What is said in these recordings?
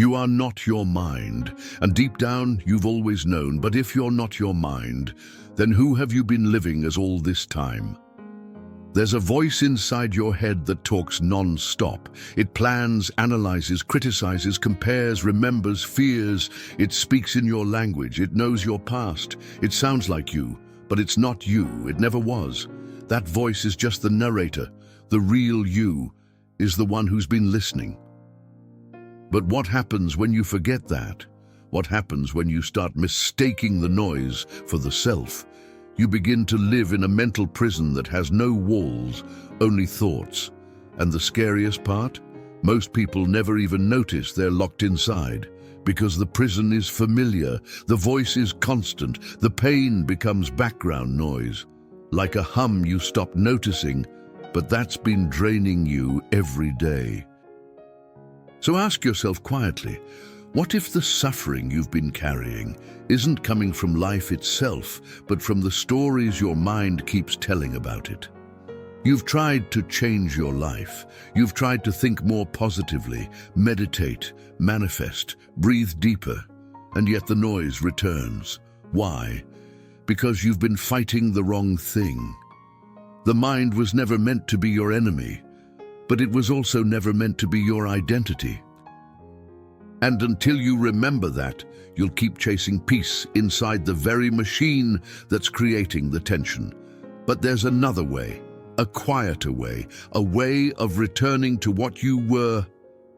You are not your mind, and deep down you've always known, but if you're not your mind, then who have you been living as all this time? There's a voice inside your head that talks non-stop. It plans, analyzes, criticizes, compares, remembers, fears. It speaks in your language. It knows your past. It sounds like you, but it's not you. It never was. That voice is just the narrator. The real you is the one who's been listening. But what happens when you forget that? What happens when you start mistaking the noise for the self? You begin to live in a mental prison that has no walls, only thoughts. And the scariest part? Most people never even notice they're locked inside, because the prison is familiar, the voice is constant, the pain becomes background noise. Like a hum you stop noticing, but that's been draining you every day. So ask yourself quietly, what if the suffering you've been carrying isn't coming from life itself, but from the stories your mind keeps telling about it? You've tried to change your life. You've tried to think more positively, meditate, manifest, breathe deeper, and yet the noise returns. Why? Because you've been fighting the wrong thing. The mind was never meant to be your enemy, but it was also never meant to be your identity. And until you remember that, you'll keep chasing peace inside the very machine that's creating the tension. But there's another way, a quieter way, a way of returning to what you were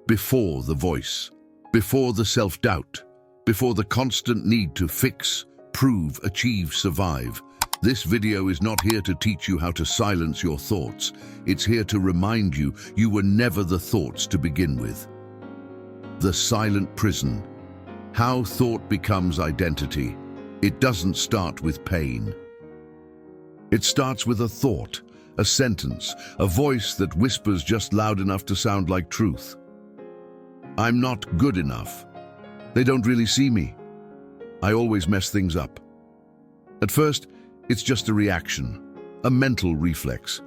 before the voice, before the self-doubt, before the constant need to fix, prove, achieve, survive. This video is not here to teach you how to silence your thoughts. It's here to remind you you were never the thoughts to begin with. The silent prison. How thought becomes identity. It doesn't start with pain. It starts with a thought, a sentence, a voice that whispers just loud enough to sound like truth. I'm not good enough. They don't really see me. I always mess things up. At first, it's just a reaction, a mental reflex.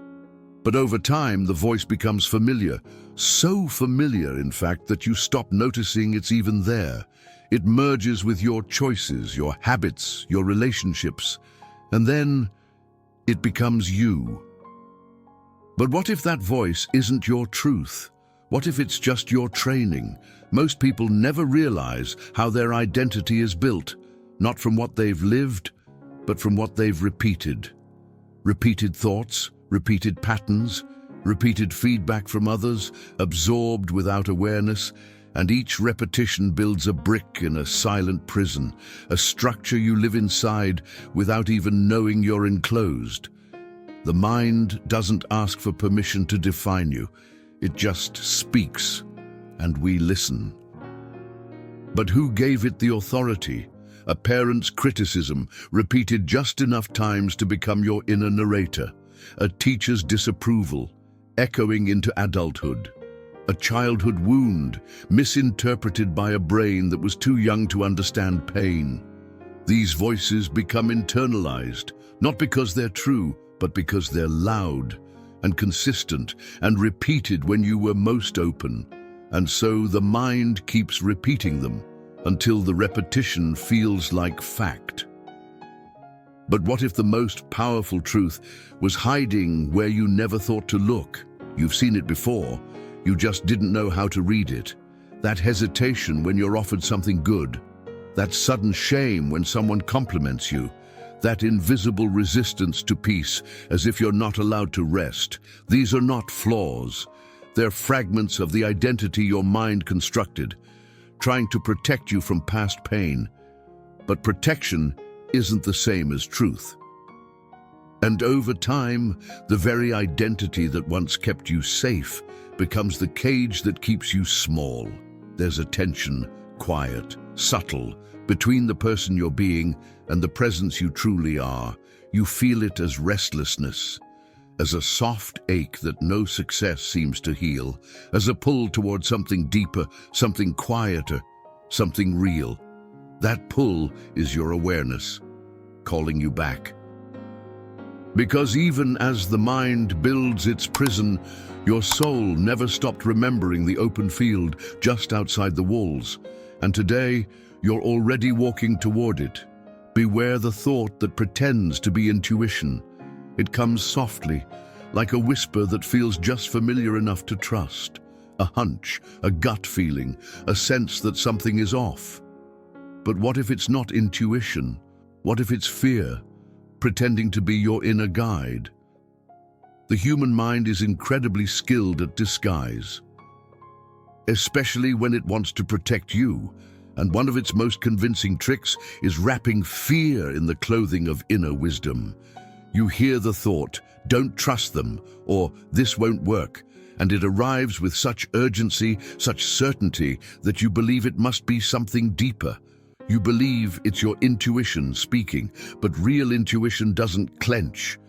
But over time, the voice becomes familiar. So familiar, in fact, that you stop noticing it's even there. It merges with your choices, your habits, your relationships, and then it becomes you. But what if that voice isn't your truth? What if it's just your training? Most people never realize how their identity is built, not from what they've lived, but from what they've repeated. Repeated thoughts, repeated patterns, repeated feedback from others, absorbed without awareness, and each repetition builds a brick in a silent prison, a structure you live inside without even knowing you're enclosed. The mind doesn't ask for permission to define you. It just speaks, and we listen. But who gave it the authority? A parent's criticism, repeated just enough times to become your inner narrator. A teacher's disapproval, echoing into adulthood. A childhood wound, misinterpreted by a brain that was too young to understand pain. These voices become internalized, not because they're true, but because they're loud and consistent and repeated when you were most open. And so the mind keeps repeating them until the repetition feels like fact. But what if the most powerful truth was hiding where you never thought to look? You've seen it before, you just didn't know how to read it. That hesitation when you're offered something good, that sudden shame when someone compliments you, that invisible resistance to peace as if you're not allowed to rest. These are not flaws. They're fragments of the identity your mind constructed, trying to protect you from past pain. But protection isn't the same as truth. And over time, the very identity that once kept you safe becomes the cage that keeps you small. There's a tension, quiet, subtle, between the person you're being and the presence you truly are. You feel it as restlessness, as a soft ache that no success seems to heal, as a pull toward something deeper, something quieter, something real. That pull is your awareness, calling you back. Because even as the mind builds its prison, your soul never stopped remembering the open field just outside the walls. And today, you're already walking toward it. Beware the thought that pretends to be intuition. It comes softly, like a whisper that feels just familiar enough to trust. A hunch, a gut feeling, a sense that something is off. But what if it's not intuition? What if it's fear, pretending to be your inner guide? The human mind is incredibly skilled at disguise, especially when it wants to protect you. And one of its most convincing tricks is wrapping fear in the clothing of inner wisdom. You hear the thought, "Don't trust them," or "This won't work," and it arrives with such urgency, such certainty, that you believe it must be something deeper. You believe it's your intuition speaking, but real intuition doesn't clench.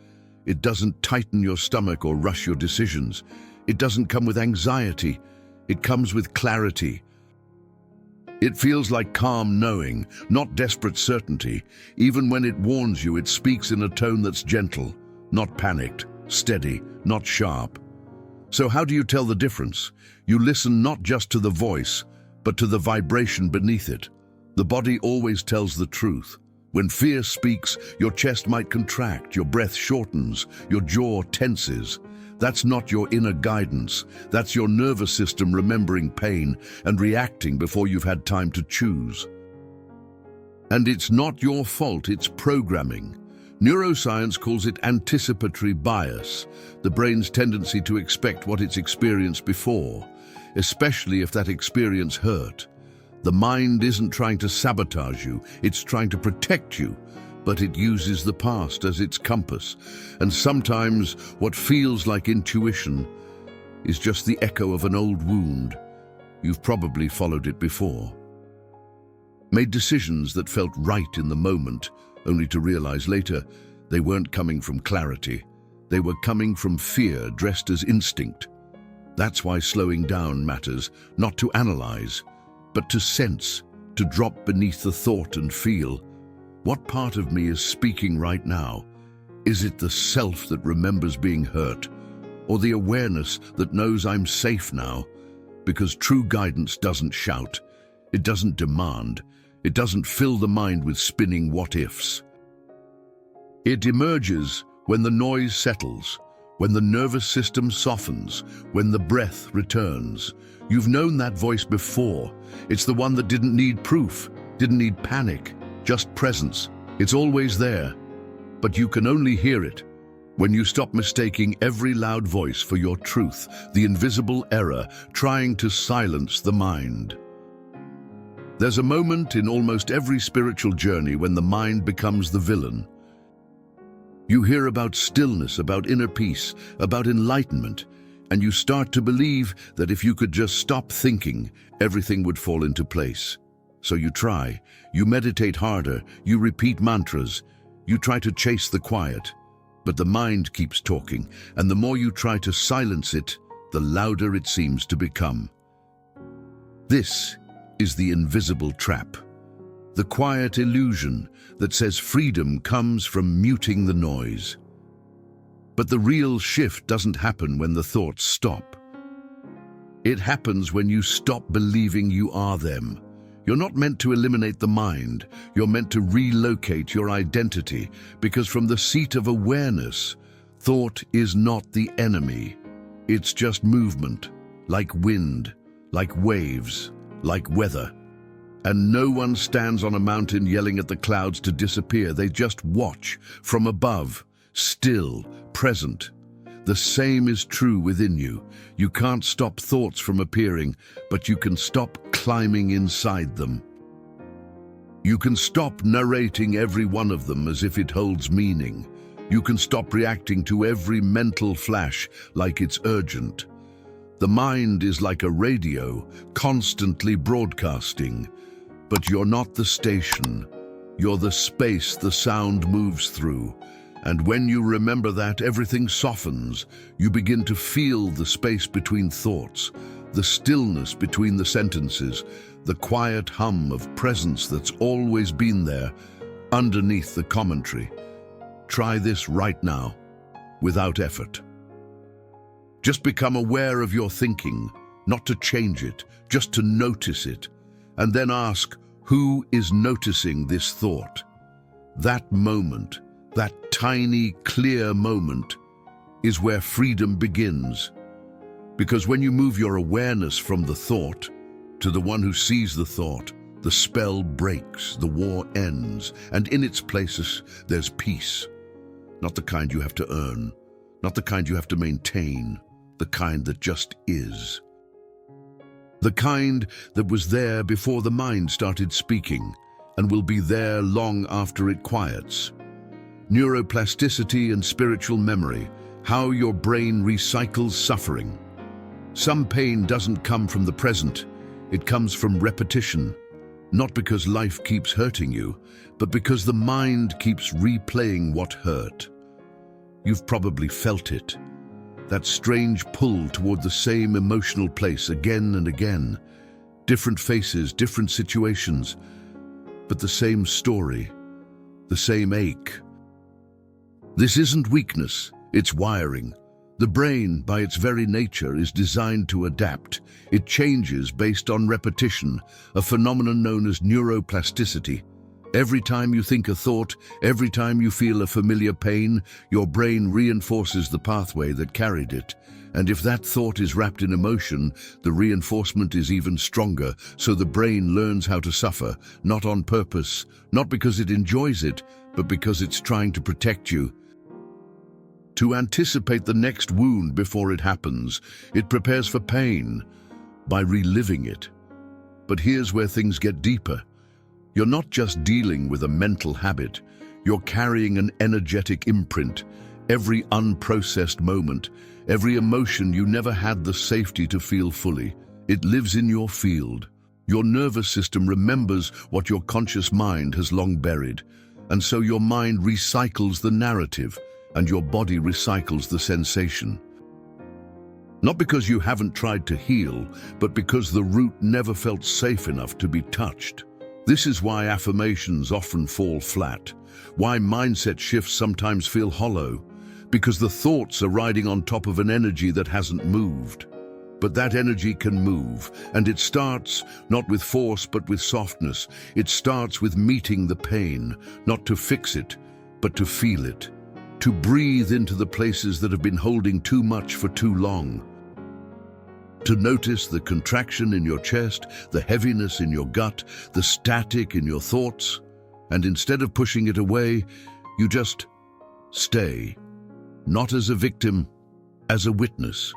It doesn't tighten your stomach or rush your decisions. It doesn't come with anxiety. It comes with clarity. It feels like calm knowing, not desperate certainty. Even when it warns you, it speaks in a tone that's gentle, not panicked, steady, not sharp. So how do you tell the difference? You listen not just to the voice, but to the vibration beneath it. The body always tells the truth. When fear speaks, your chest might contract, your breath shortens, your jaw tenses. That's not your inner guidance. That's your nervous system remembering pain and reacting before you've had time to choose. And it's not your fault, it's programming. Neuroscience calls it anticipatory bias, the brain's tendency to expect what it's experienced before, especially if that experience hurt. The mind isn't trying to sabotage you, it's trying to protect you, but it uses the past as its compass. And sometimes what feels like intuition is just the echo of an old wound. You've probably followed it before. Made decisions that felt right in the moment, only to realize later they weren't coming from clarity. They were coming from fear dressed as instinct. That's why slowing down matters, not to analyze, but to sense, to drop beneath the thought and feel. What part of me is speaking right now? Is it the self that remembers being hurt, or the awareness that knows I'm safe now? Because true guidance doesn't shout, it doesn't demand, it doesn't fill the mind with spinning what-ifs. It emerges when the noise settles, when the nervous system softens, when the breath returns. You've known that voice before. It's the one that didn't need proof, didn't need panic, just presence. It's always there, but you can only hear it when you stop mistaking every loud voice for your truth, the invisible error trying to silence the mind. There's a moment in almost every spiritual journey when the mind becomes the villain. You hear about stillness, about inner peace, about enlightenment, and you start to believe that if you could just stop thinking, everything would fall into place. So you try, you meditate harder, you repeat mantras, you try to chase the quiet, but the mind keeps talking, and the more you try to silence it, the louder it seems to become. This is the invisible trap, the quiet illusion that says freedom comes from muting the noise. But the real shift doesn't happen when the thoughts stop. It happens when you stop believing you are them. You're not meant to eliminate the mind, you're meant to relocate your identity, because from the seat of awareness, thought is not the enemy. It's just movement, like wind, like waves, like weather. And no one stands on a mountain yelling at the clouds to disappear. They just watch from above, still, present. The same is true within you. You can't stop thoughts from appearing, but you can stop climbing inside them. You can stop narrating every one of them as if it holds meaning. You can stop reacting to every mental flash like it's urgent. The mind is like a radio, constantly broadcasting. But you're not the station. You're the space the sound moves through. And when you remember that, everything softens. You begin to feel the space between thoughts, the stillness between the sentences, the quiet hum of presence that's always been there underneath the commentary. Try this right now, without effort. Just become aware of your thinking, not to change it, just to notice it, and then ask, who is noticing this thought? That moment, that tiny, clear moment, is where freedom begins. Because when you move your awareness from the thought to the one who sees the thought, the spell breaks, the war ends, and in its places there's peace. Not the kind you have to earn, not the kind you have to maintain, the kind that just is. The kind that was there before the mind started speaking and will be there long after it quiets. Neuroplasticity and spiritual memory, how your brain recycles suffering. Some pain doesn't come from the present, it comes from repetition. Not because life keeps hurting you, but because the mind keeps replaying what hurt. You've probably felt it. That strange pull toward the same emotional place again and again. Different faces, different situations, but the same story, the same ache. This isn't weakness, it's wiring. The brain, by its very nature, is designed to adapt. It changes based on repetition, a phenomenon known as neuroplasticity. Every time you think a thought, every time you feel a familiar pain, your brain reinforces the pathway that carried it. And if that thought is wrapped in emotion, the reinforcement is even stronger, so the brain learns how to suffer, not on purpose, not because it enjoys it, but because it's trying to protect you. To anticipate the next wound before it happens, it prepares for pain by reliving it. But here's where things get deeper. You're not just dealing with a mental habit, you're carrying an energetic imprint. Every unprocessed moment, every emotion you never had the safety to feel fully, it lives in your field. Your nervous system remembers what your conscious mind has long buried, and so your mind recycles the narrative, and your body recycles the sensation. Not because you haven't tried to heal, but because the root never felt safe enough to be touched. This is why affirmations often fall flat, why mindset shifts sometimes feel hollow, because the thoughts are riding on top of an energy that hasn't moved. But that energy can move, and it starts not with force but with softness. It starts with meeting the pain, not to fix it, but to feel it. To breathe into the places that have been holding too much for too long. To notice the contraction in your chest, the heaviness in your gut, the static in your thoughts, and instead of pushing it away, you just stay. Not as a victim, as a witness.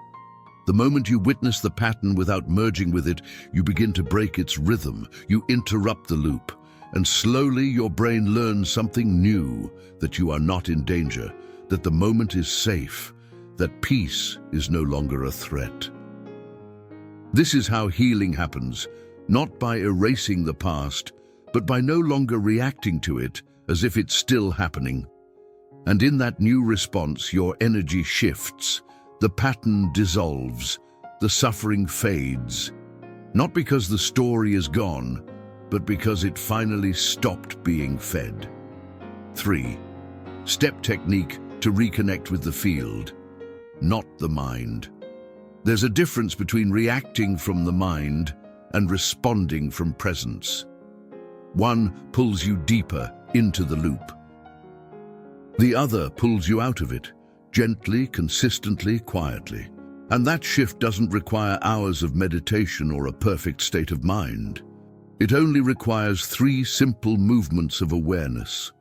The moment you witness the pattern without merging with it, you begin to break its rhythm, you interrupt the loop, and slowly your brain learns something new, that you are not in danger, that the moment is safe, that peace is no longer a threat. This is how healing happens, not by erasing the past, but by no longer reacting to it as if it's still happening. And in that new response, your energy shifts, the pattern dissolves, the suffering fades, not because the story is gone, but because it finally stopped being fed. 3. Step technique to reconnect with the field, not the mind. There's a difference between reacting from the mind and responding from presence. One pulls you deeper into the loop. The other pulls you out of it, gently, consistently, quietly. And that shift doesn't require hours of meditation or a perfect state of mind. It only requires 3 simple movements of awareness.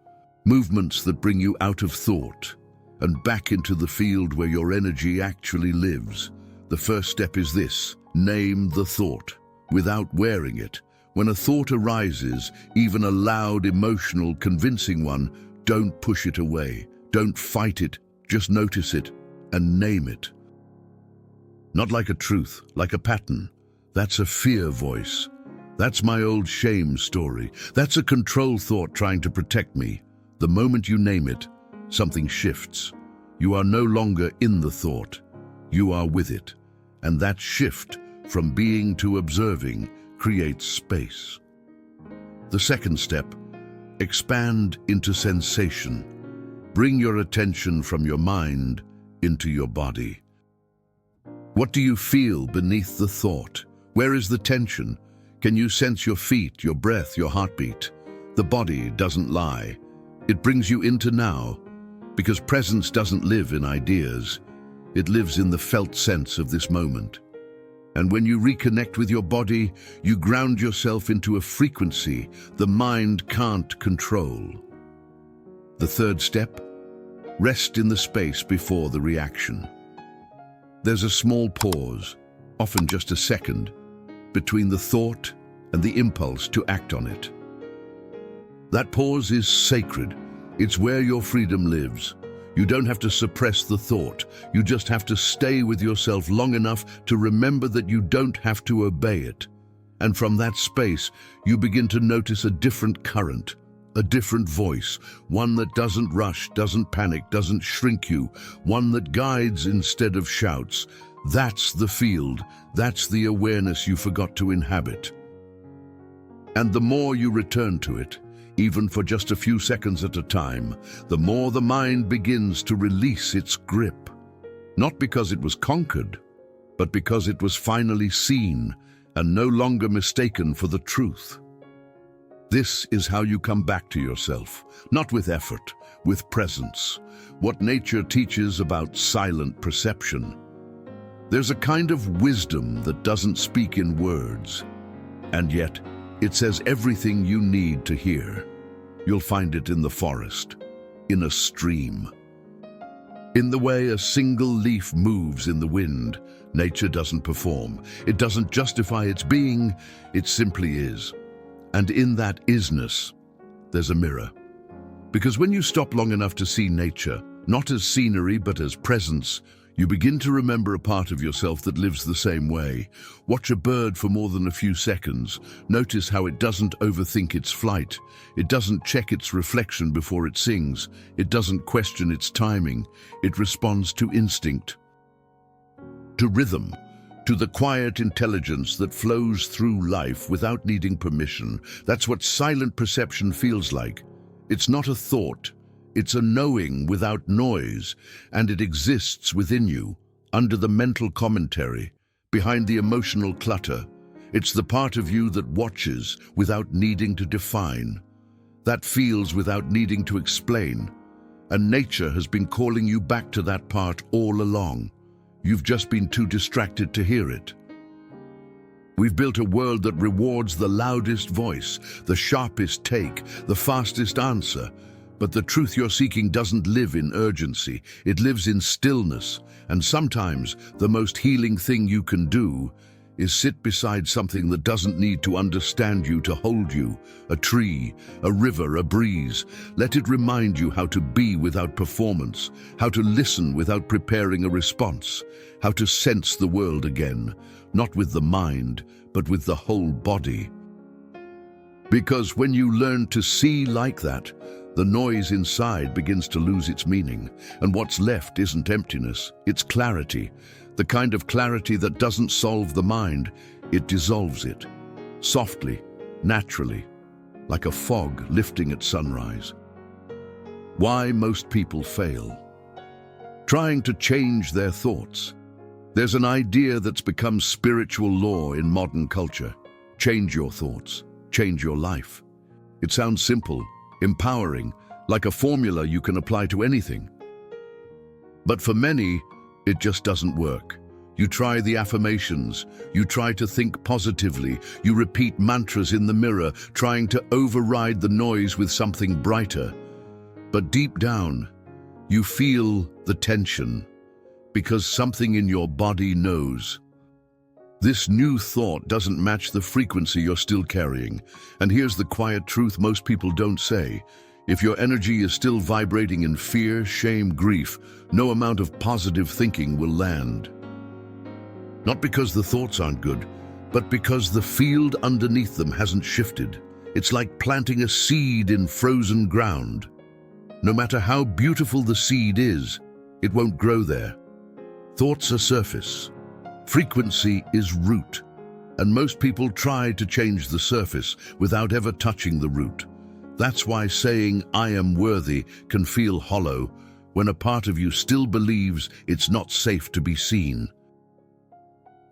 Movements that bring you out of thought and back into the field where your energy actually lives. The first step is this: name the thought without wearing it. When a thought arises, even a loud, emotional, convincing one, don't push it away. Don't fight it. Just notice it and name it. Not like a truth, like a pattern. That's a fear voice. That's my old shame story. That's a control thought trying to protect me. The moment you name it, something shifts. You are no longer in the thought. You are with it. And that shift from being to observing creates space. The second step, expand into sensation. Bring your attention from your mind into your body. What do you feel beneath the thought? Where is the tension? Can you sense your feet, your breath, your heartbeat? The body doesn't lie. It brings you into now, because presence doesn't live in ideas. It lives in the felt sense of this moment. And when you reconnect with your body, you ground yourself into a frequency the mind can't control. The third step: rest in the space before the reaction. There's a small pause, often just a second, between the thought and the impulse to act on it. That pause is sacred. It's where your freedom lives. You don't have to suppress the thought. You just have to stay with yourself long enough to remember that you don't have to obey it. And from that space, you begin to notice a different current, a different voice, one that doesn't rush, doesn't panic, doesn't shrink you, one that guides instead of shouts. That's the field. That's the awareness you forgot to inhabit. And the more you return to it, even for just a few seconds at a time, the more the mind begins to release its grip. Not because it was conquered, but because it was finally seen and no longer mistaken for the truth. This is how you come back to yourself, not with effort, with presence. What nature teaches about silent perception. There's a kind of wisdom that doesn't speak in words, and yet it says everything you need to hear. You'll find it in the forest, in a stream. In the way a single leaf moves in the wind, nature doesn't perform. It doesn't justify its being, it simply is. And in that isness, there's a mirror. Because when you stop long enough to see nature, not as scenery but as presence, you begin to remember a part of yourself that lives the same way. Watch a bird for more than a few seconds. Notice how it doesn't overthink its flight. It doesn't check its reflection before it sings. It doesn't question its timing. It responds to instinct, to rhythm, to the quiet intelligence that flows through life without needing permission. That's what silent perception feels like. It's not a thought. It's a knowing without noise, and it exists within you, under the mental commentary, behind the emotional clutter. It's the part of you that watches without needing to define, that feels without needing to explain. And nature has been calling you back to that part all along. You've just been too distracted to hear it. We've built a world that rewards the loudest voice, the sharpest take, the fastest answer. But the truth you're seeking doesn't live in urgency. It lives in stillness. And sometimes the most healing thing you can do is sit beside something that doesn't need to understand you to hold you. A tree, a river, a breeze. Let it remind you how to be without performance, how to listen without preparing a response, how to sense the world again, not with the mind, but with the whole body. Because when you learn to see like that, the noise inside begins to lose its meaning, and what's left isn't emptiness, it's clarity. The kind of clarity that doesn't solve the mind, it dissolves it. Softly, naturally, like a fog lifting at sunrise. Why most people fail? Trying to change their thoughts. There's an idea that's become spiritual law in modern culture. Change your thoughts, change your life. It sounds simple, empowering, like a formula you can apply to anything. But for many, it just doesn't work. You try the affirmations, you try to think positively, you repeat mantras in the mirror, trying to override the noise with something brighter. But deep down, you feel the tension, because something in your body knows. This new thought doesn't match the frequency you're still carrying. And here's the quiet truth most people don't say. If your energy is still vibrating in fear, shame, grief, no amount of positive thinking will land. Not because the thoughts aren't good, but because the field underneath them hasn't shifted. It's like planting a seed in frozen ground. No matter how beautiful the seed is, it won't grow there. Thoughts are surface. Frequency is root, and most people try to change the surface without ever touching the root. That's why saying, "I am worthy," can feel hollow when a part of you still believes it's not safe to be seen.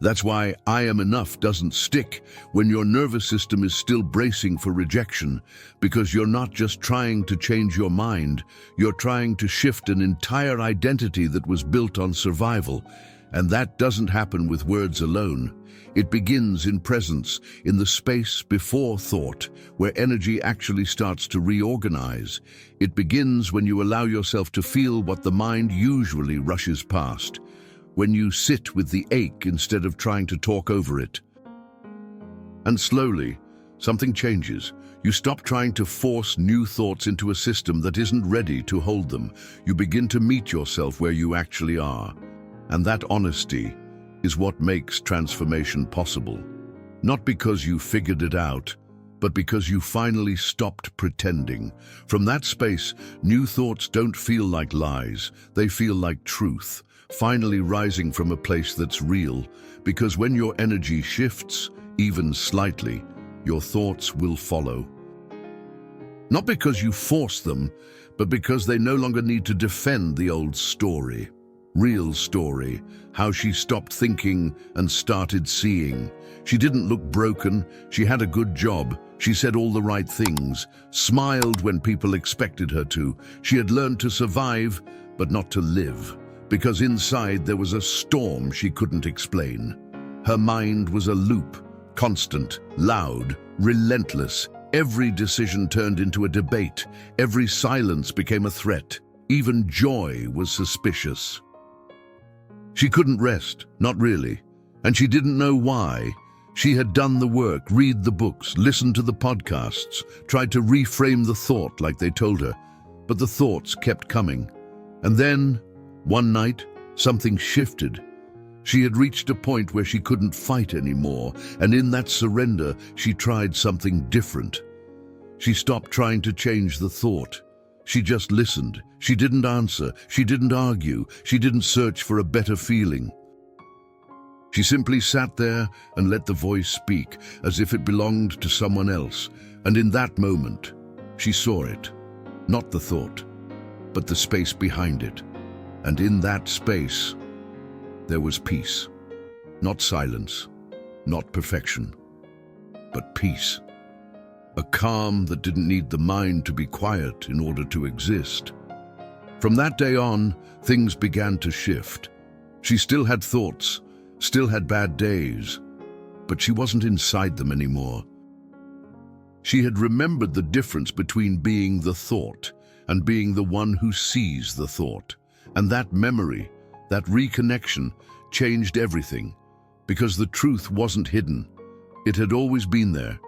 That's why "I am enough" doesn't stick when your nervous system is still bracing for rejection, because you're not just trying to change your mind, you're trying to shift an entire identity that was built on survival. And that doesn't happen with words alone. It begins in presence, in the space before thought, where energy actually starts to reorganize. It begins when you allow yourself to feel what the mind usually rushes past, when you sit with the ache instead of trying to talk over it. And slowly, something changes. You stop trying to force new thoughts into a system that isn't ready to hold them. You begin to meet yourself where you actually are. And that honesty is what makes transformation possible. Not because you figured it out, but because you finally stopped pretending. From that space, new thoughts don't feel like lies, they feel like truth, finally rising from a place that's real. Because when your energy shifts, even slightly, your thoughts will follow. Not because you force them, but because they no longer need to defend the old story. Real story, how she stopped thinking and started seeing. She didn't look broken, she had a good job, she said all the right things, smiled when people expected her to. She had learned to survive, but not to live, because inside there was a storm she couldn't explain. Her mind was a loop, constant, loud, relentless. Every decision turned into a debate, every silence became a threat, even joy was suspicious. She couldn't rest, not really, and she didn't know why. She had done the work, read the books, listened to the podcasts, tried to reframe the thought like they told her, but the thoughts kept coming. And then, one night, something shifted. She had reached a point where she couldn't fight anymore, and in that surrender, she tried something different. She stopped trying to change the thought. She just listened. She didn't answer. She didn't argue. She didn't search for a better feeling. She simply sat there and let the voice speak as if it belonged to someone else. And in that moment, she saw it. Not the thought, but the space behind it. And in that space, there was peace. Not silence, not perfection, but peace. A calm that didn't need the mind to be quiet in order to exist. From that day on, things began to shift. She still had thoughts, still had bad days, but she wasn't inside them anymore. She had remembered the difference between being the thought and being the one who sees the thought. And that memory, that reconnection, changed everything, because the truth wasn't hidden. It had always been there.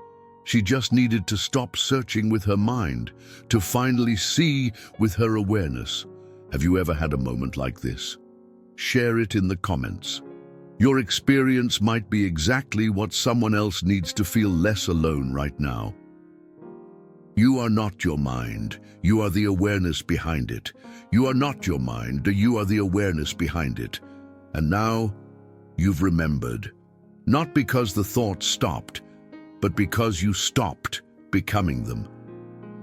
She just needed to stop searching with her mind, to finally see with her awareness. Have you ever had a moment like this? Share it in the comments. Your experience might be exactly what someone else needs to feel less alone right now. You are not your mind. You are the awareness behind it. You are not your mind. You are the awareness behind it. And now, you've remembered. Not because the thoughts stopped, but because you stopped becoming them.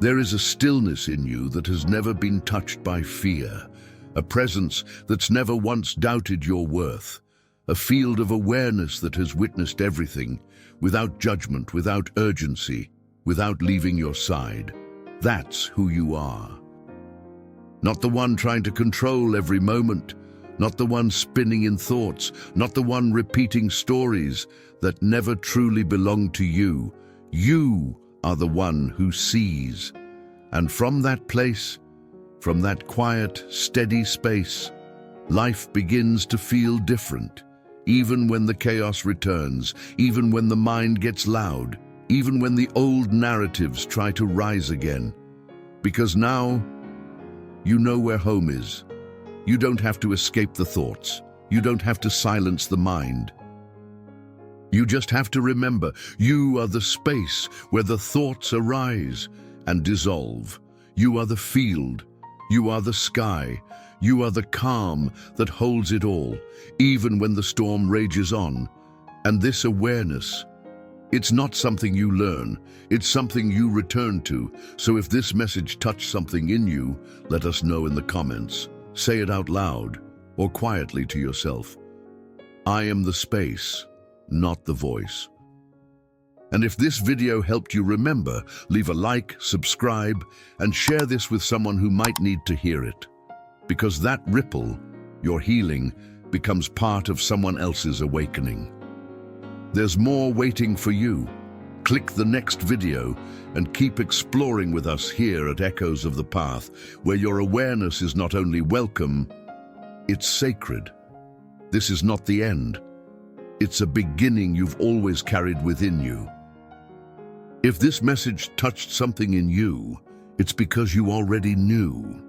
There is a stillness in you that has never been touched by fear, a presence that's never once doubted your worth, a field of awareness that has witnessed everything, without judgment, without urgency, without leaving your side. That's who you are. Not the one trying to control every moment, not the one spinning in thoughts, not the one repeating stories that never truly belong to you. You are the one who sees. And from that place, from that quiet, steady space, life begins to feel different. Even when the chaos returns, even when the mind gets loud, even when the old narratives try to rise again. Because now, you know where home is. You don't have to escape the thoughts. You don't have to silence the mind. You just have to remember, you are the space where the thoughts arise and dissolve. You are the field. You are the sky. You are the calm that holds it all, even when the storm rages on. And this awareness, It's not something you learn, it's something you return to. So if this message touched something in you, let us know in the comments. Say it out loud or quietly to yourself. I am the space, not the voice. And if this video helped you remember, leave a like, subscribe, and share this with someone who might need to hear it. Because that ripple, your healing, becomes part of someone else's awakening. There's more waiting for you. Click the next video and keep exploring with us here at Echoes of the Path, where your awareness is not only welcome, it's sacred. This is not the end. It's a beginning you've always carried within you. If this message touched something in you, it's because you already knew.